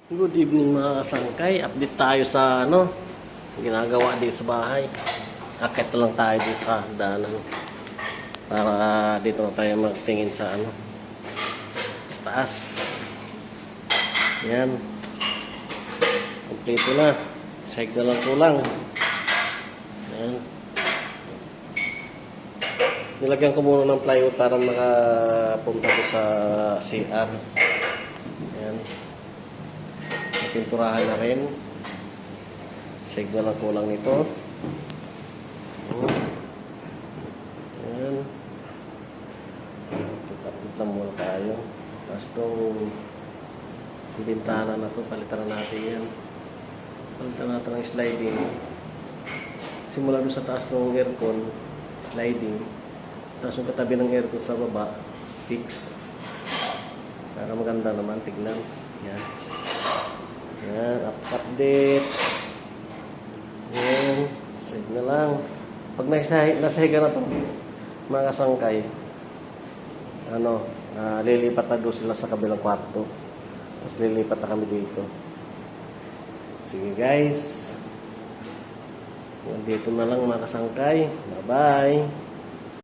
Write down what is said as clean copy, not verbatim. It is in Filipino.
Good evening mga kasangkay. Update tayo sa ginagawa dito sa bahay. Akit na lang tayo dito sa daanan. Para dito na tayo magtingin sa sa taas. Yan. Kompleto na. Sahig na lang kulang. Yan. Nilagyan ko muna ng plywood para makapunta ko sa CR. Yan. Pinturahan na rin. Sigla lang kulang nito. Ayan. Kita muna tayo. Tapos itong bintana na ito, palitan na natin yan. Palitan natin ng sliding. Simula doon sa taas ng aircon, sliding. Tapos yung katabi ng aircon sa baba, fix. Para maganda naman, tignan. Yan. Yan, update. Yan, save na lang. Pag nasahiga na ito, mga kasangkay, lilipat na doon sila sa kabilang kwarto. Tapos lilipat na kami dito. Sige guys. Dito na lang mga kasangkay. Bye-bye.